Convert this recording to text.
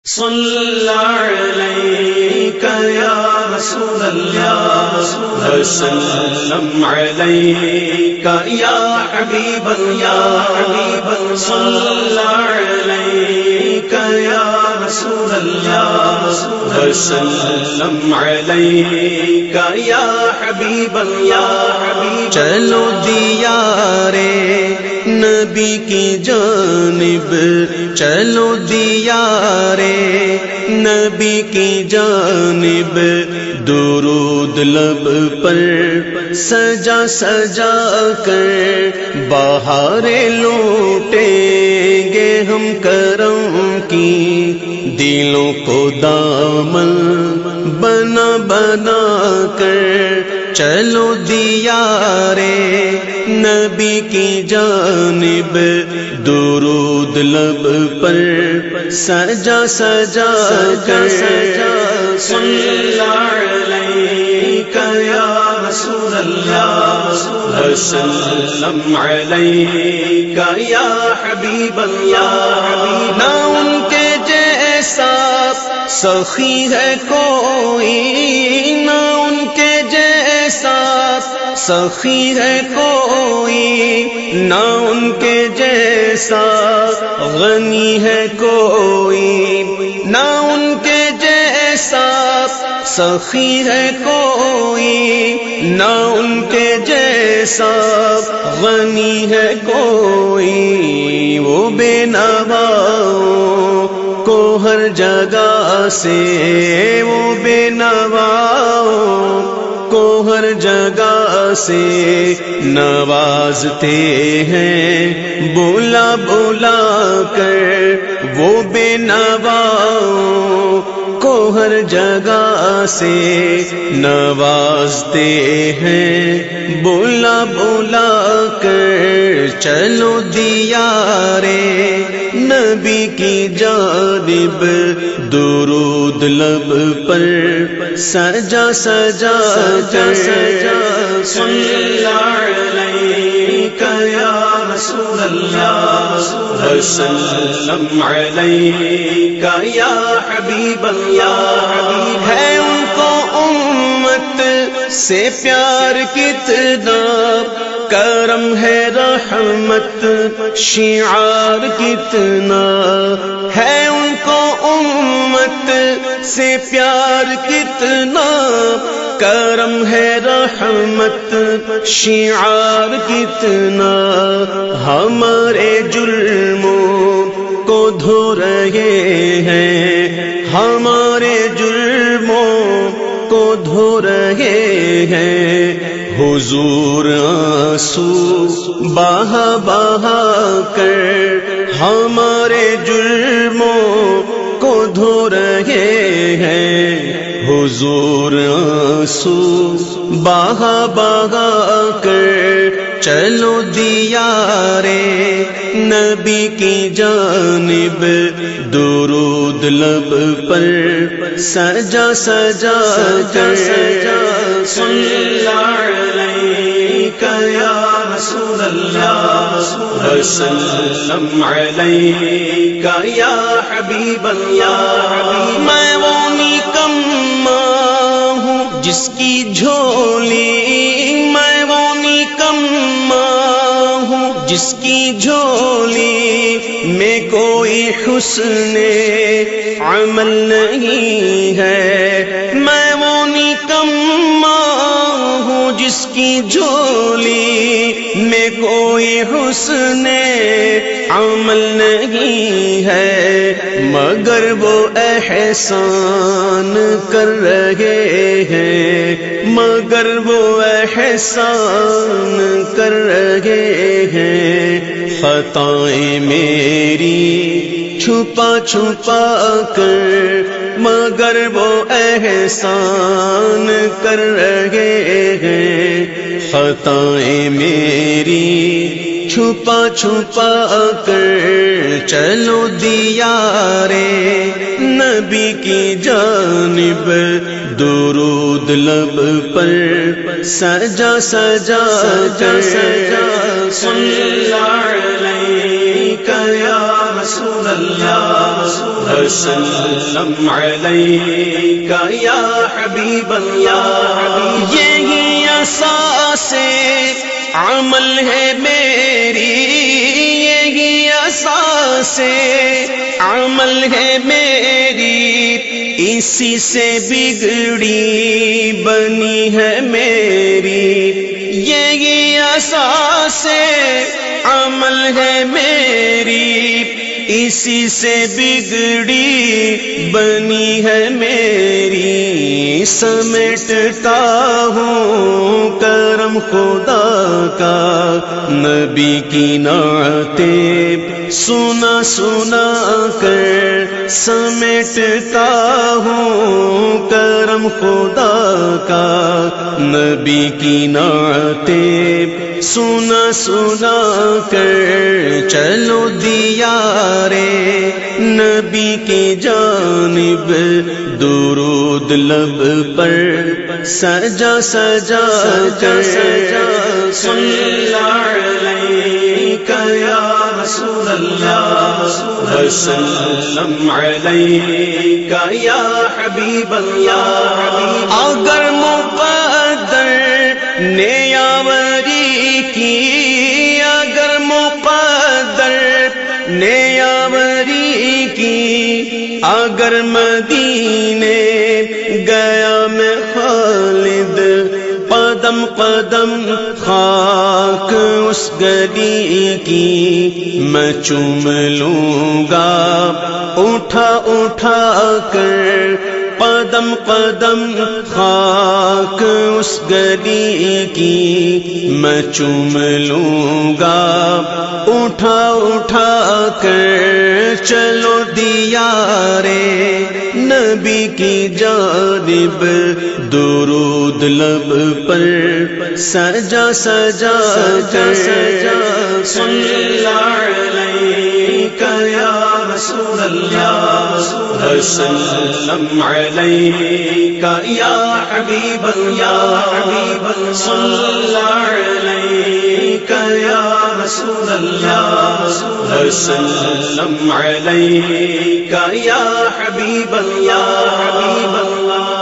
صلی علیک یا رسول اللہ وسلم علیک یا حبیب اللہ صلی علیک یا رسول اللہ وسلم علیک یا حبیب اللہ۔ چلو دیارے نبی کی جانب، چلو دیارے نبی کی جانب، درود لب پر سجا سجا کر بہاریں لوٹیں گے ہم کرم کی، دلوں کو دامن بنا بنا کر۔ چلو دیارے نبی کی جانب، درود لب پر سجا سجا کر۔ صلی علیک یا رسول اللہ وسلم علیک یا حبیب اللہ۔ نہ ان کے جیسا سخی ہے کوئی، نہ ان کے جیسا سخی ہے کوئی، نہ ان کے جیسا غنی ہے کوئی، نہ ان کے جیسا سخی ہے کوئی، نہ ان کے جیسا غنی ہے کوئی۔ وہ بے نواؤں کو ہر جگہ سے، وہ بے نواؤں کو ہر جگہ سے نوازتے ہیں بلا بلا کر۔ وہ بے نواؤں کو ہر جگہ سے نوازتے ہیں بلا بلا کر۔ چلو دیارے نبی کی جانب، درود لب پر سجا سجا کر۔ صلی علیک یا رسول اللہ وسلم علیک یا حبیب اللہ۔ ہے ان کو امت سے پیار کتنا، کرم ہے رحمت شعار کتنا، ہے ان کو امت سے پیار کتنا، کرم ہے رحمت شعار کتنا۔ ہمارے جرموں کو دھو رہے ہیں، ہمارے جرموں کو دھو رہے ہیں، حضور آنسو بہا بہا کر ہمارے جرموں کو دھو رہے ہیں، حضور آنسو بہا بہا کر۔ چلو دیارے نبی کی جانب، درود لب پر سجا سجا کر۔ صلی علیک یا رسول اللہ وسلم علیک یا حبیب اللہ۔ میں وہ نکما ہوں جس کی جھولی، میں وہ نکما ہوں جس کی جھولی میں کوئی حسن عمل نہیں ہے، میں وہ نکما ہوں جس کی جھولی میں کوئی حسن عمل نہیں ہے، مگر وہ احسان کر رہے ہیں، مگر وہ احسان کر رہے ہیں۔ خطائیں میری چھپا چھپا کر، مگر وہ احسان کر رہے ہیں۔ خطائیں میری چھپا چھپا کر۔ چلو دیارے نبی کی جانب، درود لب پر سجا سجا کر۔ صلی علیک یا رسول اللہ وسلم علیک یا حبیب اللہ. یہی اساس عمل ہے میری، یہی اساس عمل ہے میری، اسی سے بگڑی بنی ہے میری. یہی اساس عمل ہے میری، اسی سے بگڑی بنی ہے میری. سمیٹتا ہوں کرم خدا کا، نبی کی نعتیں سنا سنا کر. سمیٹتا ہوں کرم خدا کا، نبی کی نعتیں سنا سنا کر. چلو دیارے نبی کی جانب درود لب پر سجا سجا کر. صلی علیک یا رسول اللہ وسلم علیک یا حبیب اللہ. اگر مقدر نے یاوری کی، اگر مقدر نے یاوری کی، اگر مدینے گیا میں خالد، قدم قدم خاک اس گلی کی میں چوم لوں گا اٹھا اٹھا کر. قدم قدم خاک اس گلی کی میں چوم لوں گا اٹھا اٹھا کر. چلو دیارے نبی کی جانب درود لب پر سجا سجا کر. صلی علیک یا رسول اللہ وسلم علیک یا حبیب اللہ. صلی علیک یا رسول اللہ وسلم علیک یا حبیب اللہ.